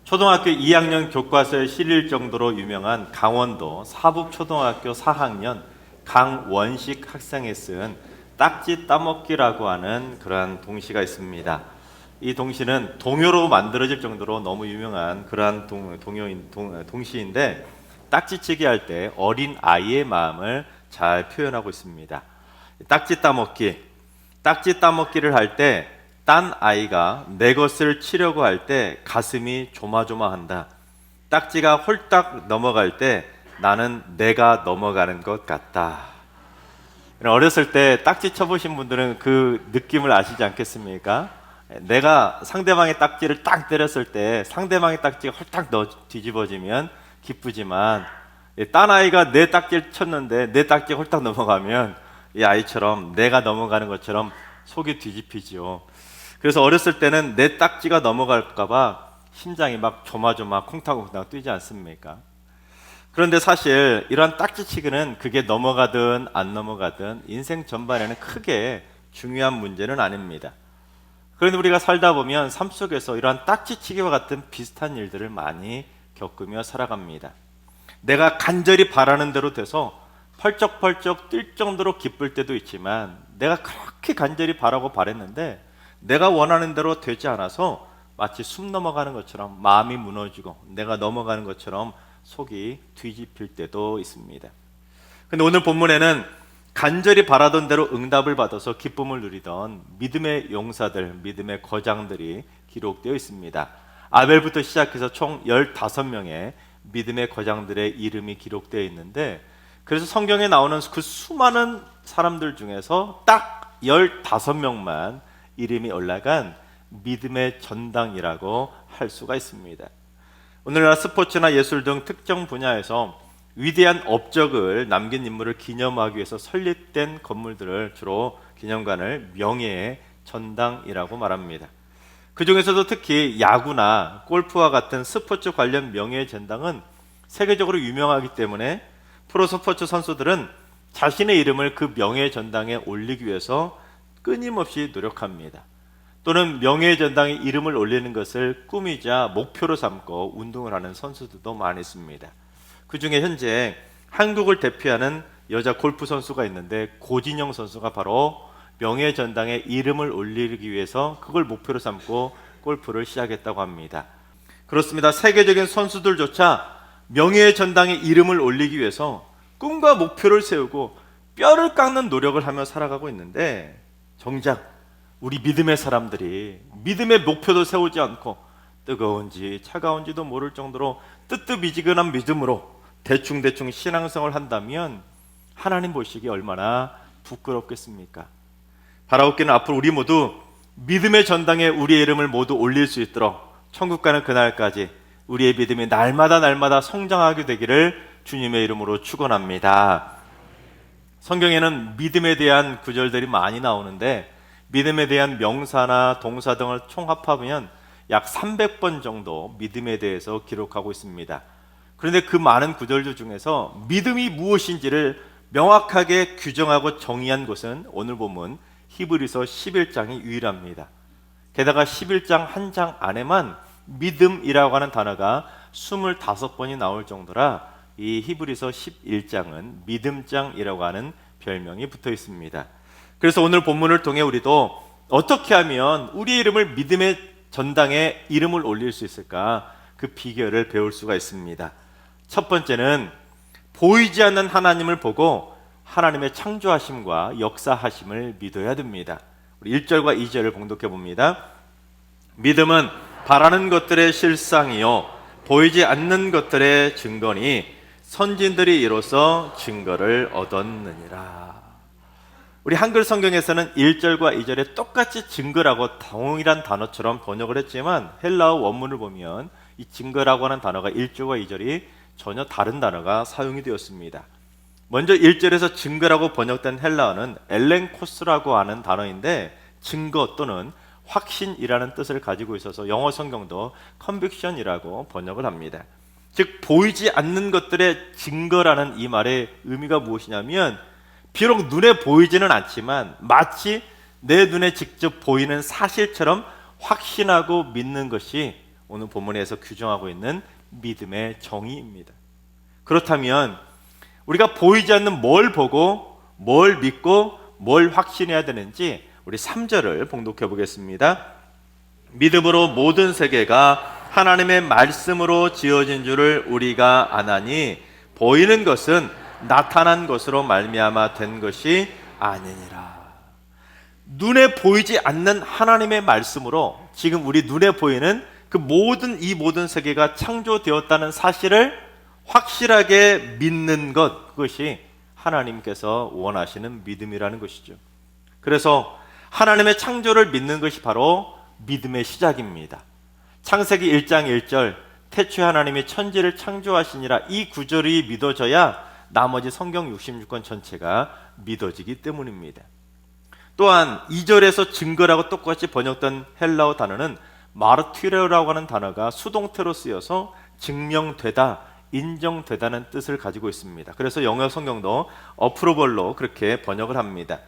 초등학교 2학년 교과서에 실릴 정도로 유명한 강원도 사북초등학교 4학년 강원식 학생이 쓴 딱지 따먹기라고 하는 그러한 동시가 있습니다. 이 동시는 동요로 만들어질 정도로 너무 유명한 그러한 동시인데 딱지치기 할 때 어린 아이의 마음을 잘 표현하고 있습니다. 딱지 따먹기를 할 때 딴 아이가 내 것을 치려고 할 때 가슴이 조마조마한다. 딱지가 홀딱 넘어갈 때 나는 내가 넘어가는 것 같다. 어렸을 때 딱지 쳐보신 분들은 그 느낌을 아시지 않겠습니까? 내가 상대방의 딱지를 딱 때렸을 때 상대방의 딱지가 홀딱 뒤집어지면 기쁘지만 딴 아이가 내 딱지를 쳤는데 내 딱지가 홀딱 넘어가면 이 아이처럼 내가 넘어가는 것처럼 속이 뒤집히죠. 그래서 어렸을 때는 내 딱지가 넘어갈까 봐 심장이 막 조마조마 콩탕콩탕 뛰지 않습니까? 그런데 사실 이러한 딱지치기는 그게 넘어가든 안 넘어가든 인생 전반에는 크게 중요한 문제는 아닙니다. 그런데 우리가 살다 보면 삶 속에서 이러한 딱지치기와 같은 비슷한 일들을 많이 겪으며 살아갑니다. 내가 간절히 바라는 대로 돼서 펄쩍펄쩍 뛸 정도로 기쁠 때도 있지만 내가 그렇게 간절히 바라고 바랬는데 내가 원하는 대로 되지 않아서 마치 숨 넘어가는 것처럼 마음이 무너지고 내가 넘어가는 것처럼 속이 뒤집힐 때도 있습니다. 근데 오늘 본문에는 간절히 바라던 대로 응답을 받아서 기쁨을 누리던 믿음의 용사들, 믿음의 거장들이 기록되어 있습니다. 아벨부터 시작해서 총 15명의 믿음의 거장들의 이름이 기록되어 있는데, 그래서 성경에 나오는 그 수많은 사람들 중에서 딱 15명만 이름이 올라간 믿음의 전당이라고 할 수가 있습니다. 오늘날 스포츠나 예술 등 특정 분야에서 위대한 업적을 남긴 인물을 기념하기 위해서 설립된 건물들을 주로 기념관을 명예의 전당이라고 말합니다. 그 중에서도 특히 야구나 골프와 같은 스포츠 관련 명예의 전당은 세계적으로 유명하기 때문에 프로 스포츠 선수들은 자신의 이름을 그 명예의 전당에 올리기 위해서 끊임없이 노력합니다. 또는 명예의 전당에 이름을 올리는 것을 꿈이자 목표로 삼고 운동을 하는 선수들도 많이 있습니다. 그 중에 현재 한국을 대표하는 여자 골프 선수가 있는데 고진영 선수가 바로 명예의 전당에 이름을 올리기 위해서 그걸 목표로 삼고 골프를 시작했다고 합니다. 그렇습니다. 세계적인 선수들조차 명예의 전당에 이름을 올리기 위해서 꿈과 목표를 세우고 뼈를 깎는 노력을 하며 살아가고 있는데, 정작 우리 믿음의 사람들이 믿음의 목표도 세우지 않고 뜨거운지 차가운지도 모를 정도로 뜨뜻미지근한 믿음으로 대충대충 신앙생활을 한다면 하나님 보시기에 얼마나 부끄럽겠습니까? 바라옵기는 앞으로 우리 모두 믿음의 전당에 우리의 이름을 모두 올릴 수 있도록 천국 가는 그날까지 우리의 믿음이 날마다 성장하게 되기를 주님의 이름으로 축원합니다. 성경에는 믿음에 대한 구절들이 많이 나오는데 믿음에 대한 명사나 동사 등을 총합하면 약 300번 정도 믿음에 대해서 기록하고 있습니다. 그런데 그 많은 구절들 중에서 믿음이 무엇인지를 명확하게 규정하고 정의한 곳은 오늘 본문 히브리서 11장이 유일합니다. 게다가 11장 한 장 안에만 믿음이라고 하는 단어가 25번이 나올 정도라 이 히브리서 11장은 믿음장이라고 하는 별명이 붙어 있습니다. 그래서 오늘 본문을 통해 우리도 어떻게 하면 우리의 이름을 믿음의 전당에 이름을 올릴 수 있을까, 그 비결을 배울 수가 있습니다. 첫 번째는 보이지 않는 하나님을 보고 하나님의 창조하심과 역사하심을 믿어야 됩니다. 우리 1절과 2절을 봉독해 봅니다. 믿음은 바라는 것들의 실상이요 보이지 않는 것들의 증거니 선진들이 이로써 증거를 얻었느니라. 우리 한글 성경에서는 1절과 2절에 똑같이 증거라고 동일한 단어처럼 번역을 했지만 헬라어 원문을 보면 이 증거라고 하는 단어가 1절과 2절이 전혀 다른 단어가 사용이 되었습니다. 먼저 1절에서 증거라고 번역된 헬라어는 엘렌코스라고 하는 단어인데 증거 또는 확신이라는 뜻을 가지고 있어서 영어 성경도 컨빅션이라고 번역을 합니다. 즉 보이지 않는 것들의 증거라는 이 말의 의미가 무엇이냐면, 비록 눈에 보이지는 않지만 마치 내 눈에 직접 보이는 사실처럼 확신하고 믿는 것이 오늘 본문에서 규정하고 있는 믿음의 정의입니다. 그렇다면 우리가 보이지 않는 뭘 보고 뭘 믿고 뭘 확신해야 되는지 우리 3절을 봉독해 보겠습니다. 믿음으로 모든 세계가 하나님의 말씀으로 지어진 줄을 우리가 아나니 보이는 것은 나타난 것으로 말미암아 된 것이 아니니라. 눈에 보이지 않는 하나님의 말씀으로 지금 우리 눈에 보이는 이 모든 세계가 창조되었다는 사실을 확실하게 믿는 것, 그것이 하나님께서 원하시는 믿음이라는 것이죠. 그래서 하나님의 창조를 믿는 것이 바로 믿음의 시작입니다. 창세기 1장 1절 태초에 하나님이 천지를 창조하시니라, 이 구절이 믿어져야 나머지 성경 66권 전체가 믿어지기 때문입니다. 또한 2절에서 증거라고 똑같이 번역된 헬라어 단어는 마르티레오라고 하는 단어가 수동태로 쓰여서 증명되다, 인정되다는 뜻을 가지고 있습니다. 그래서 영어 성경도 어프로벌로 그렇게 번역을 합니다.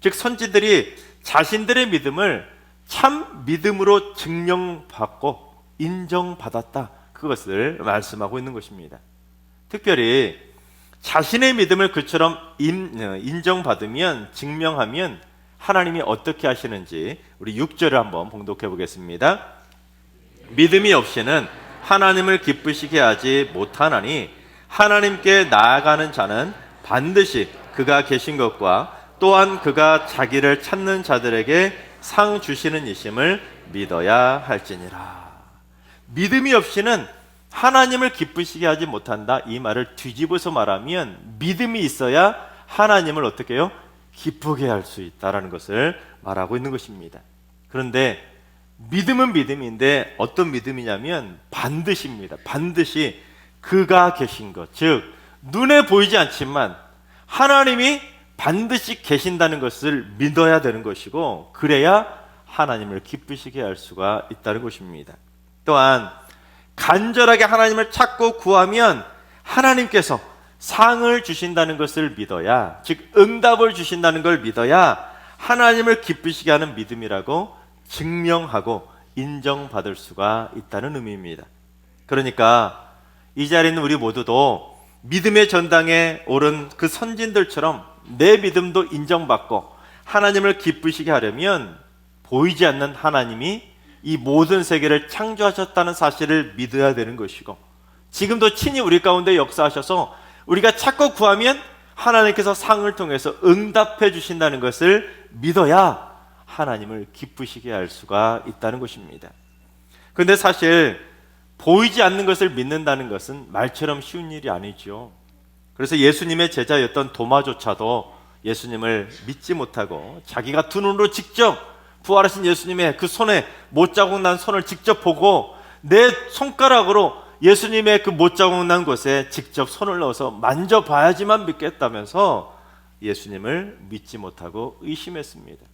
즉 선지들이 자신들의 믿음을 참 믿음으로 증명받고 인정받았다, 그것을 말씀하고 있는 것입니다. 특별히 자신의 믿음을 그처럼 인정받으면, 증명하면 하나님이 어떻게 하시는지 우리 6절을 한번 봉독해 보겠습니다. 믿음이 없이는 하나님을 기쁘시게 하지 못하나니 하나님께 나아가는 자는 반드시 그가 계신 것과 또한 그가 자기를 찾는 자들에게 상 주시는 이심을 믿어야 할지니라. 믿음이 없이는 하나님을 기쁘시게 하지 못한다, 이 말을 뒤집어서 말하면 믿음이 있어야 하나님을 어떻게 해요? 기쁘게 할 수 있다라는 것을 말하고 있는 것입니다. 그런데 믿음은 믿음인데 어떤 믿음이냐면 반드시입니다. 반드시 그가 계신 것, 즉 눈에 보이지 않지만 하나님이 반드시 계신다는 것을 믿어야 되는 것이고, 그래야 하나님을 기쁘시게 할 수가 있다는 것입니다. 또한 간절하게 하나님을 찾고 구하면 하나님께서 상을 주신다는 것을 믿어야, 즉 응답을 주신다는 걸 믿어야 하나님을 기쁘시게 하는 믿음이라고 증명하고 인정받을 수가 있다는 의미입니다. 그러니까 이 자리에 있는 우리 모두도 믿음의 전당에 오른 그 선진들처럼 내 믿음도 인정받고 하나님을 기쁘시게 하려면 보이지 않는 하나님이 이 모든 세계를 창조하셨다는 사실을 믿어야 되는 것이고, 지금도 친히 우리 가운데 역사하셔서 우리가 찾고 구하면 하나님께서 상을 통해서 응답해 주신다는 것을 믿어야 하나님을 기쁘시게 할 수가 있다는 것입니다. 그런데 사실 보이지 않는 것을 믿는다는 것은 말처럼 쉬운 일이 아니죠. 그래서 예수님의 제자였던 도마조차도 예수님을 믿지 못하고 자기가 두 눈으로 직접 부활하신 예수님의 그 손에 못자국 난 손을 직접 보고 내 손가락으로 예수님의 그 못자국 난 곳에 직접 손을 넣어서 만져봐야지만 믿겠다면서 예수님을 믿지 못하고 의심했습니다.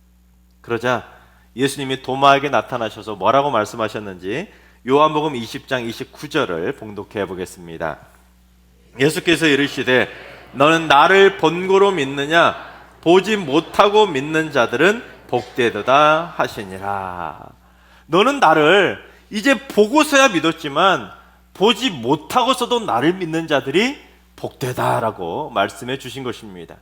그러자 예수님이 도마에게 나타나셔서 뭐라고 말씀하셨는지 요한복음 20장 29절을 봉독해 보겠습니다. 예수께서 이르시되 너는 나를 본고로 믿느냐? 보지 못하고 믿는 자들은 복되도다 하시니라. 너는 나를 이제 보고서야 믿었지만 보지 못하고서도 나를 믿는 자들이 복되다라고 말씀해 주신 것입니다.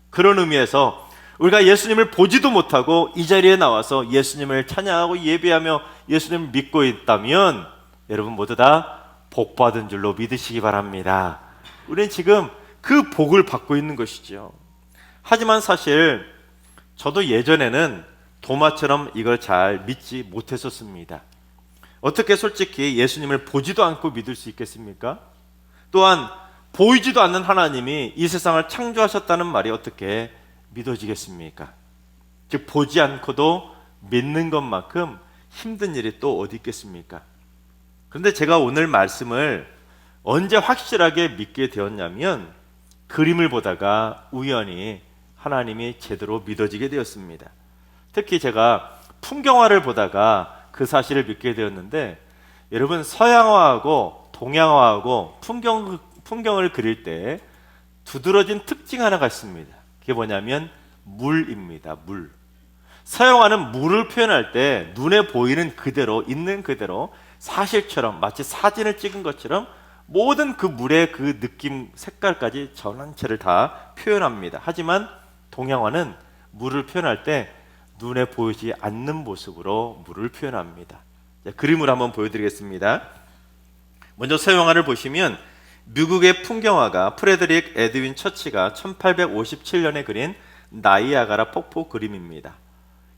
그런 의미에서 우리가 예수님을 보지도 못하고 이 자리에 나와서 예수님을 찬양하고 예배하며 예수님을 믿고 있다면 여러분 모두 다 복받은 줄로 믿으시기 바랍니다. 우리는 지금 그 복을 받고 있는 것이죠. 하지만 사실 저도 예전에는 도마처럼 이걸 잘 믿지 못했었습니다. 어떻게 솔직히 예수님을 보지도 않고 믿을 수 있겠습니까? 또한 보이지도 않는 하나님이 이 세상을 창조하셨다는 말이 어떻게 믿어지겠습니까? 즉 보지 않고도 믿는 것만큼 힘든 일이 또 어디 있겠습니까? 그런데 제가 오늘 말씀을 언제 확실하게 믿게 되었냐면 그림을 보다가 우연히 하나님이 제대로 믿어지게 되었습니다. 특히 제가 풍경화를 보다가 그 사실을 믿게 되었는데, 여러분 서양화하고 동양화하고 풍경을 그릴 때 두드러진 특징 하나가 있습니다. 그게 뭐냐면 물입니다. 물. 서양화는 물을 표현할 때 눈에 보이는 그대로, 있는 그대로 사실처럼 마치 사진을 찍은 것처럼 모든 그 물의 그 느낌, 색깔까지 전체를 다 표현합니다. 하지만 동양화는 물을 표현할 때 눈에 보이지 않는 모습으로 물을 표현합니다. 자, 그림을 한번 보여드리겠습니다. 먼저 서양화를 보시면 미국의 풍경화가 프레드릭 에드윈 처치가 1857년에 그린 나이아가라 폭포 그림입니다.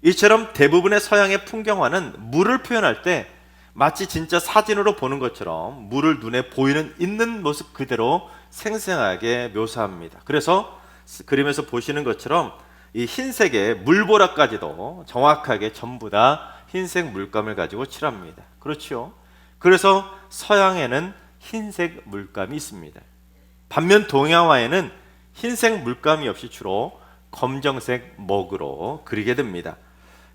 이처럼 대부분의 서양의 풍경화는 물을 표현할 때 마치 진짜 사진으로 보는 것처럼 물을 눈에 보이는 있는 모습 그대로 생생하게 묘사합니다. 그래서 그림에서 보시는 것처럼 이 흰색의 물보라까지도 정확하게 전부 다 흰색 물감을 가지고 칠합니다. 그렇죠? 그래서 서양에는 흰색 물감이 있습니다. 반면 동양화에는 흰색 물감이 없이 주로 검정색 먹으로 그리게 됩니다.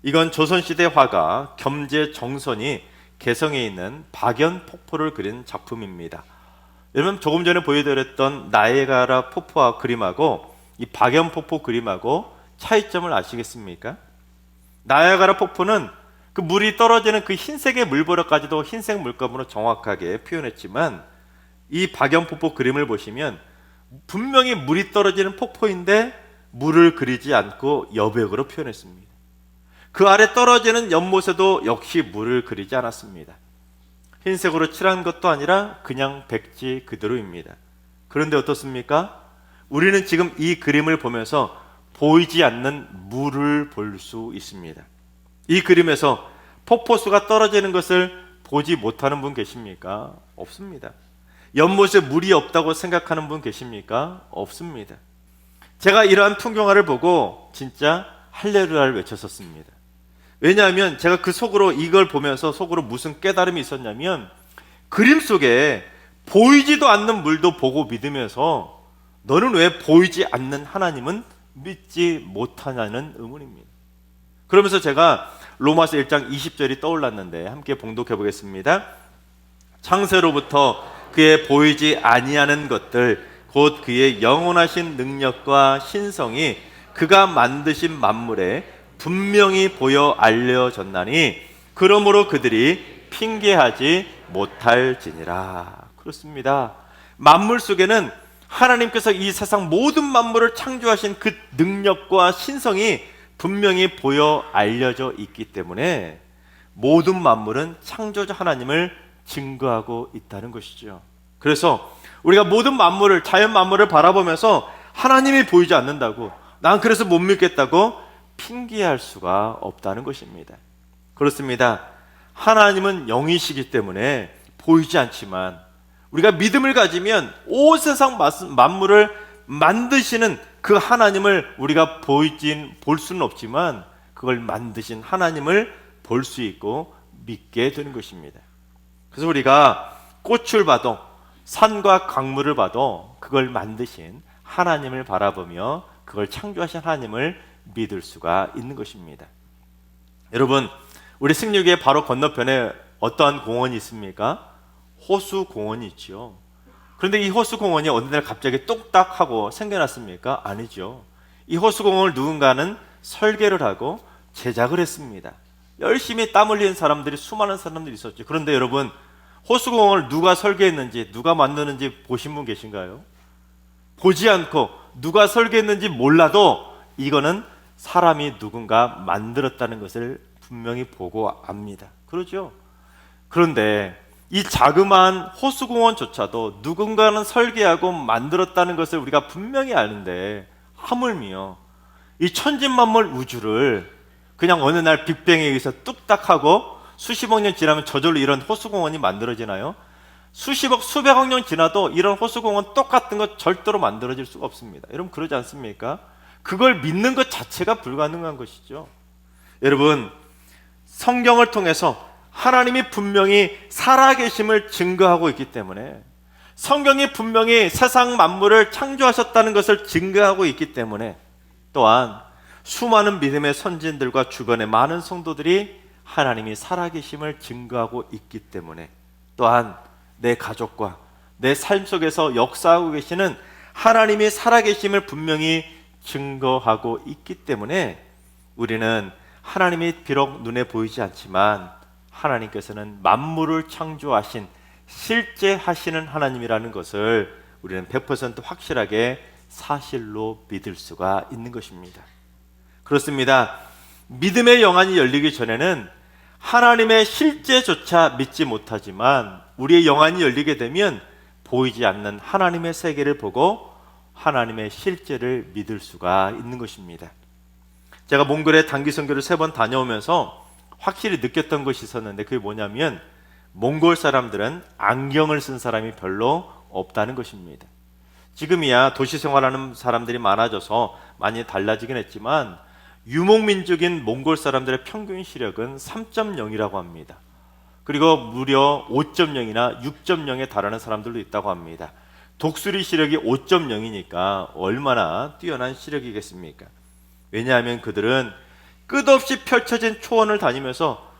이건 조선시대 화가 겸재정선이 개성에 있는 박연 폭포를 그린 작품입니다. 여러분, 조금 전에 보여드렸던 나이아가라 폭포와 그림하고 이 박연 폭포 그림하고 차이점을 아시겠습니까? 나이아가라 폭포는 그 물이 떨어지는 그 흰색의 물보라까지도 흰색 물감으로 정확하게 표현했지만, 이 박연 폭포 그림을 보시면 분명히 물이 떨어지는 폭포인데 물을 그리지 않고 여백으로 표현했습니다. 그 아래 떨어지는 연못에도 역시 물을 그리지 않았습니다. 흰색으로 칠한 것도 아니라 그냥 백지 그대로입니다. 그런데 어떻습니까? 우리는 지금 이 그림을 보면서 보이지 않는 물을 볼 수 있습니다. 이 그림에서 폭포수가 떨어지는 것을 보지 못하는 분 계십니까? 없습니다. 연못에 물이 없다고 생각하는 분 계십니까? 없습니다. 제가 이러한 풍경화를 보고 진짜 할렐루야를 외쳤었습니다. 왜냐하면 제가 그 속으로 이걸 보면서 속으로 무슨 깨달음이 있었냐면, 그림 속에 보이지도 않는 물도 보고 믿으면서 너는 왜 보이지 않는 하나님은 믿지 못하냐는 의문입니다. 그러면서 제가 로마서 1장 20절이 떠올랐는데 함께 봉독해 보겠습니다. 창세로부터 그의 보이지 아니하는 것들 곧 그의 영원하신 능력과 신성이 그가 만드신 만물에 분명히 보여 알려졌나니 그러므로 그들이 핑계하지 못할지니라. 그렇습니다. 만물 속에는 하나님께서 이 세상 모든 만물을 창조하신 그 능력과 신성이 분명히 보여 알려져 있기 때문에 모든 만물은 창조자 하나님을 증거하고 있다는 것이죠. 그래서 우리가 모든 만물을, 자연 만물을 바라보면서 하나님이 보이지 않는다고, 난 그래서 못 믿겠다고 핑계할 수가 없다는 것입니다. 그렇습니다. 하나님은 영이시기 때문에 보이지 않지만 우리가 믿음을 가지면 온 세상 만물을 만드시는 그 하나님을 우리가 볼 수는 없지만 그걸 만드신 하나님을 볼 수 있고 믿게 되는 것입니다. 그래서 우리가 꽃을 봐도 산과 강물을 봐도 그걸 만드신 하나님을 바라보며 그걸 창조하신 하나님을 믿을 수가 있는 것입니다. 여러분, 우리 승리교회 바로 건너편에 어떠한 공원이 있습니까? 호수공원이 있죠. 그런데 이 호수공원이 어느 날 갑자기 뚝딱 하고 생겨났습니까? 아니죠. 이 호수공원을 누군가는 설계를 하고 제작을 했습니다. 열심히 땀 흘리는 사람들이, 수많은 사람들이 있었죠. 그런데 여러분, 호수공원을 누가 설계했는지, 누가 만드는지 보신 분 계신가요? 보지 않고 누가 설계했는지 몰라도 이거는 사람이 누군가 만들었다는 것을 분명히 보고 압니다. 그렇죠? 그런데 이 자그마한 호수공원조차도 누군가는 설계하고 만들었다는 것을 우리가 분명히 아는데, 하물며 이 천진만물 우주를 그냥 어느 날 빅뱅에 의해서 뚝딱 하고 수십억 년 지나면 저절로 이런 호수공원이 만들어지나요? 수십억, 수백억 년 지나도 이런 호수공원 똑같은 것 절대로 만들어질 수가 없습니다. 여러분, 그러지 않습니까? 그걸 믿는 것 자체가 불가능한 것이죠. 여러분, 성경을 통해서 하나님이 분명히 살아계심을 증거하고 있기 때문에, 성경이 분명히 세상 만물을 창조하셨다는 것을 증거하고 있기 때문에, 또한 수많은 믿음의 선진들과 주변의 많은 성도들이 하나님이 살아계심을 증거하고 있기 때문에, 또한 내 가족과 내 삶 속에서 역사하고 계시는 하나님이 살아계심을 분명히 증거하고 있기 때문에 우리는 하나님이 비록 눈에 보이지 않지만 하나님께서는 만물을 창조하신 실제 하시는 하나님이라는 것을 우리는 100% 확실하게 사실로 믿을 수가 있는 것입니다. 그렇습니다. 믿음의 영안이 열리기 전에는 하나님의 실제조차 믿지 못하지만 우리의 영안이 열리게 되면 보이지 않는 하나님의 세계를 보고 하나님의 실제를 믿을 수가 있는 것입니다. 제가 몽골에 단기 선교를 3번 다녀오면서 확실히 느꼈던 것이 있었는데 그게 뭐냐면 몽골 사람들은 안경을 쓴 사람이 별로 없다는 것입니다. 지금이야 도시 생활하는 사람들이 많아져서 많이 달라지긴 했지만 유목민족인 몽골 사람들의 평균 시력은 3.0이라고 합니다. 그리고 무려 5.0이나 6.0에 달하는 사람들도 있다고 합니다. 독수리 시력이 5.0이니까 얼마나 뛰어난 시력이겠습니까? 왜냐하면 그들은 끝없이 펼쳐진 초원을 다니면서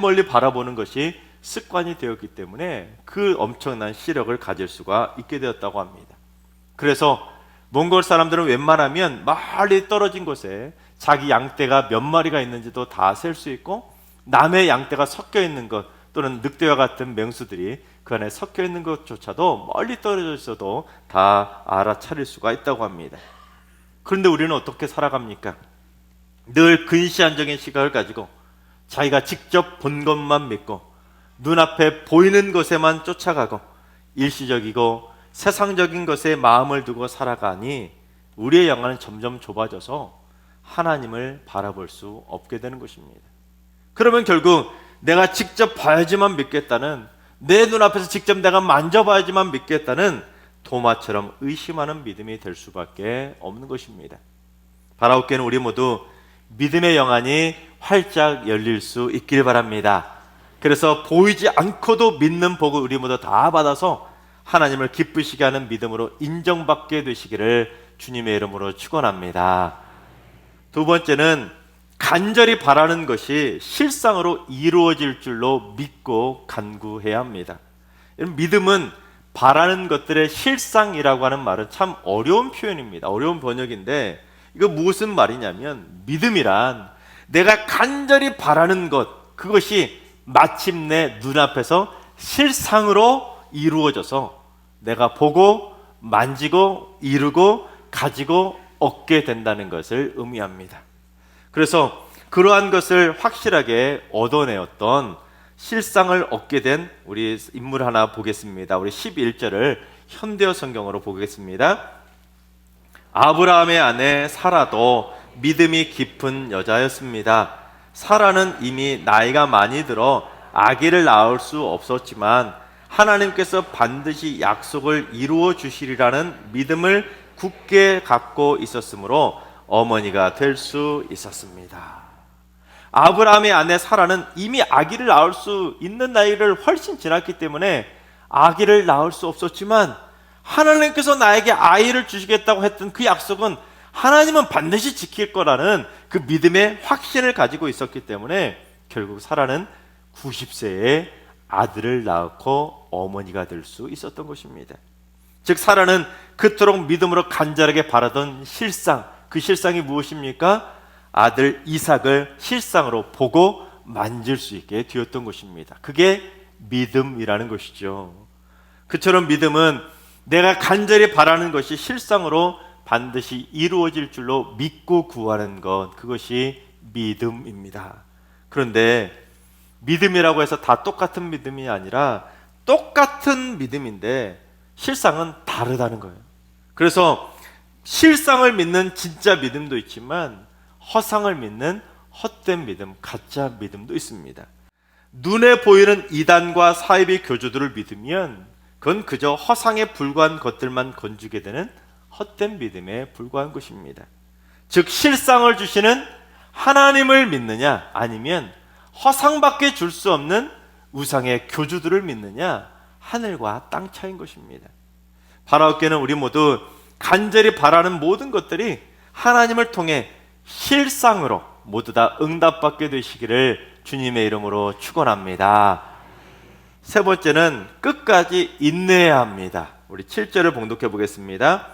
멀리 바라보는 것이 습관이 되었기 때문에 그 엄청난 시력을 가질 수가 있게 되었다고 합니다. 그래서 몽골 사람들은 웬만하면 멀리 떨어진 곳에 자기 양떼가 몇 마리가 있는지도 다 셀 수 있고 남의 양떼가 섞여 있는 것 또는 늑대와 같은 맹수들이 그 안에 섞여 있는 것조차도 멀리 떨어져 있어도 다 알아차릴 수가 있다고 합니다. 그런데 우리는 어떻게 살아갑니까? 늘 근시안적인 시각을 가지고 자기가 직접 본 것만 믿고 눈앞에 보이는 것에만 쫓아가고 일시적이고 세상적인 것에 마음을 두고 살아가니 우리의 영안은 점점 좁아져서 하나님을 바라볼 수 없게 되는 것입니다. 그러면 결국 내가 직접 봐야지만 믿겠다는, 내 눈앞에서 직접 내가 만져봐야지만 믿겠다는 도마처럼 의심하는 믿음이 될 수밖에 없는 것입니다. 바라옵게는 우리 모두 믿음의 영안이 활짝 열릴 수 있길 바랍니다. 그래서 보이지 않고도 믿는 복을 우리 모두 다 받아서 하나님을 기쁘시게 하는 믿음으로 인정받게 되시기를 주님의 이름으로 축원합니다. 두 번째는 간절히 바라는 것이 실상으로 이루어질 줄로 믿고 간구해야 합니다. 믿음은 바라는 것들의 실상이라고 하는 말은 참 어려운 표현입니다. 어려운 번역인데 이거 무슨 말이냐면 믿음이란 내가 간절히 바라는 것, 그것이 마침내 눈앞에서 실상으로 이루어져서 내가 보고 만지고 이루고 가지고 얻게 된다는 것을 의미합니다. 그래서 그러한 것을 확실하게 얻어내었던 실상을 얻게 된 우리 인물 하나 보겠습니다. 우리 11절을 현대어 성경으로 보겠습니다. 아브라함의 아내 사라도 믿음이 깊은 여자였습니다. 사라는 이미 나이가 많이 들어 아기를 낳을 수 없었지만 하나님께서 반드시 약속을 이루어 주시리라는 믿음을 굳게 갖고 있었으므로 어머니가 될 수 있었습니다. 아브라함의 아내 사라는 이미 아기를 낳을 수 있는 나이를 훨씬 지났기 때문에 아기를 낳을 수 없었지만 하나님께서 나에게 아이를 주시겠다고 했던 그 약속은 하나님은 반드시 지킬 거라는 그 믿음의 확신을 가지고 있었기 때문에 결국 사라는 90세에 아들을 낳고 어머니가 될 수 있었던 것입니다. 즉 사라는 그토록 믿음으로 간절하게 바라던 실상, 그 실상이 무엇입니까? 아들 이삭을 실상으로 보고 만질 수 있게 되었던 것입니다. 그게 믿음이라는 것이죠. 그처럼 믿음은 내가 간절히 바라는 것이 실상으로 반드시 이루어질 줄로 믿고 구하는 것, 그것이 믿음입니다. 그런데 믿음이라고 해서 다 똑같은 믿음이 아니라 똑같은 믿음인데 실상은 다르다는 거예요. 그래서 실상을 믿는 진짜 믿음도 있지만 허상을 믿는 헛된 믿음, 가짜 믿음도 있습니다. 눈에 보이는 이단과 사이비 교주들을 믿으면 그건 그저 허상에 불과한 것들만 건지게 되는 헛된 믿음에 불과한 것입니다. 즉 실상을 주시는 하나님을 믿느냐 아니면 허상밖에 줄 수 없는 우상의 교주들을 믿느냐, 하늘과 땅 차이인 것입니다. 바라옵게는 우리 모두 간절히 바라는 모든 것들이 하나님을 통해 실상으로 모두 다 응답받게 되시기를 주님의 이름으로 축원합니다. 세 번째는 끝까지 인내해야 합니다. 우리 7절을 봉독해 보겠습니다.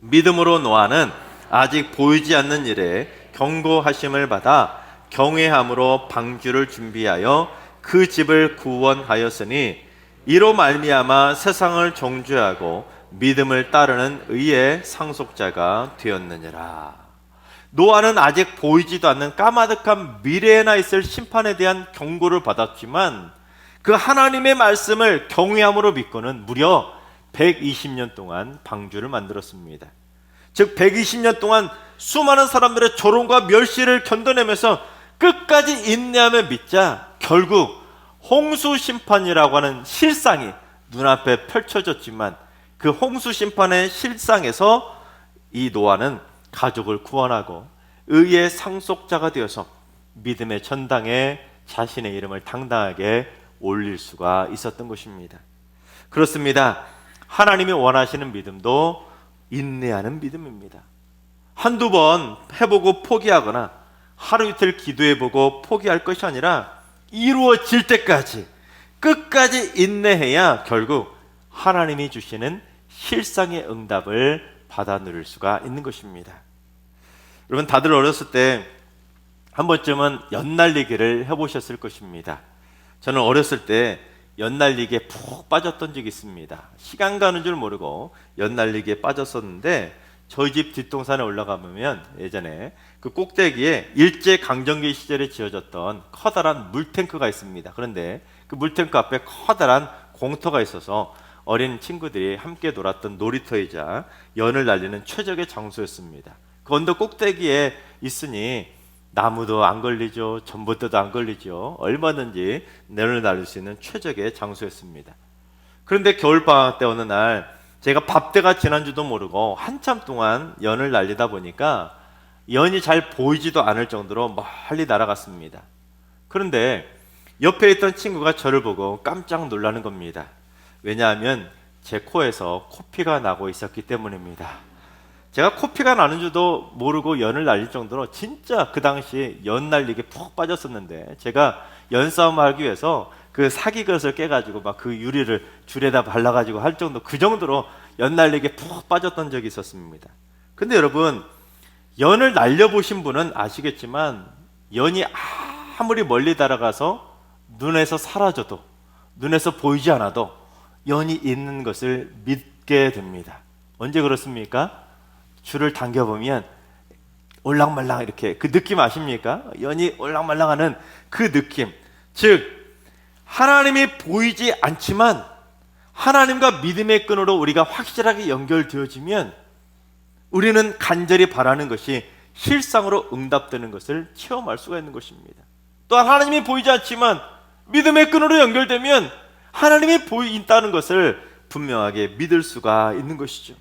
믿음으로 노아는 아직 보이지 않는 일에 경고하심을 받아 경외함으로 방주를 준비하여 그 집을 구원하였으니 이로 말미암아 세상을 정죄하고 믿음을 따르는 의의 상속자가 되었느니라. 노아는 아직 보이지도 않는 까마득한 미래에나 있을 심판에 대한 경고를 받았지만 그 하나님의 말씀을 경외함으로 믿고는 무려 120년 동안 방주를 만들었습니다. 즉 120년 동안 수많은 사람들의 조롱과 멸시를 견뎌내면서 끝까지 인내하며 믿자 결국 홍수 심판이라고 하는 실상이 눈앞에 펼쳐졌지만 그 홍수 심판의 실상에서 이 노아는 가족을 구원하고 의의 상속자가 되어서 믿음의 전당에 자신의 이름을 당당하게 올릴 수가 있었던 것입니다. 그렇습니다. 하나님이 원하시는 믿음도 인내하는 믿음입니다. 한두 번 해보고 포기하거나 하루 이틀 기도해보고 포기할 것이 아니라 이루어질 때까지 끝까지 인내해야 결국 하나님이 주시는 실상의 응답을 받아 누릴 수가 있는 것입니다. 여러분 다들 어렸을 때 한 번쯤은 연날리기를 해보셨을 것입니다. 저는 어렸을 때 연날리기에 푹 빠졌던 적이 있습니다. 시간 가는 줄 모르고 연날리기에 빠졌었는데 저희 집 뒷동산에 올라가면 예전에 그 꼭대기에 일제강점기 시절에 지어졌던 커다란 물탱크가 있습니다. 그런데 그 물탱크 앞에 커다란 공터가 있어서 어린 친구들이 함께 놀았던 놀이터이자 연을 날리는 최적의 장소였습니다. 그 언덕 꼭대기에 있으니 나무도 안 걸리죠, 전봇대도 안 걸리죠. 얼마든지 연을 날릴 수 있는 최적의 장소였습니다. 그런데 겨울방학 때 어느 날 제가 밥때가 지난 줄도 모르고 한참 동안 연을 날리다 보니까 연이 잘 보이지도 않을 정도로 멀리 날아갔습니다. 그런데 옆에 있던 친구가 저를 보고 깜짝 놀라는 겁니다. 왜냐하면 제 코에서 코피가 나고 있었기 때문입니다. 제가 코피가 나는 줄도 모르고 연을 날릴 정도로 진짜 그 당시에 연 날리기에 푹 빠졌었는데 제가 연싸움을 하기 위해서 그 사기그릇을 깨가지고 막 그 유리를 줄에다 발라가지고 할 정도 그 정도로 연 날리기에 푹 빠졌던 적이 있었습니다. 근데 여러분 연을 날려보신 분은 아시겠지만 연이 아무리 멀리 날아가서 눈에서 사라져도 눈에서 보이지 않아도 연이 있는 것을 믿게 됩니다. 언제 그렇습니까? 줄을 당겨보면 올랑말랑 이렇게 그 느낌 아십니까? 연이 올랑말랑하는 그 느낌. 즉 하나님이 보이지 않지만 하나님과 믿음의 끈으로 우리가 확실하게 연결되어지면 우리는 간절히 바라는 것이 실상으로 응답되는 것을 체험할 수가 있는 것입니다. 또한 하나님이 보이지 않지만 믿음의 끈으로 연결되면 하나님이 보인다는 것을 분명하게 믿을 수가 있는 것이죠.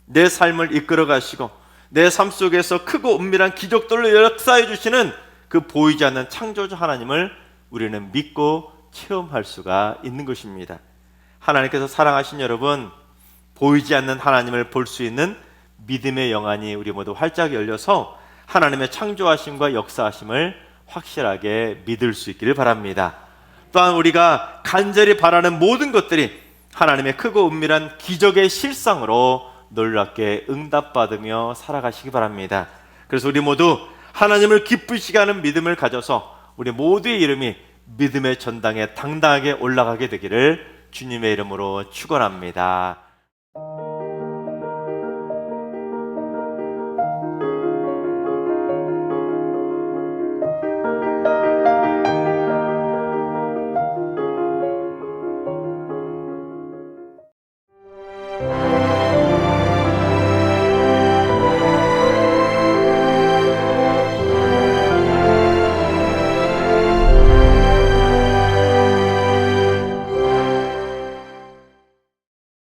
내 삶을 이끌어 가시고 내 삶 속에서 크고 은밀한 기적들로 역사해 주시는 그 보이지 않는 창조주 하나님을 우리는 믿고 체험할 수가 있는 것입니다. 하나님께서 사랑하신 여러분, 보이지 않는 하나님을 볼 수 있는 믿음의 영안이 우리 모두 활짝 열려서 하나님의 창조하심과 역사하심을 확실하게 믿을 수 있기를 바랍니다. 또한 우리가 간절히 바라는 모든 것들이 하나님의 크고 은밀한 기적의 실상으로 놀랍게 응답받으며 살아가시기 바랍니다. 그래서 우리 모두 하나님을 기쁘시게 하는 믿음을 가져서 우리 모두의 이름이 믿음의 전당에 당당하게 올라가게 되기를 주님의 이름으로 축원합니다.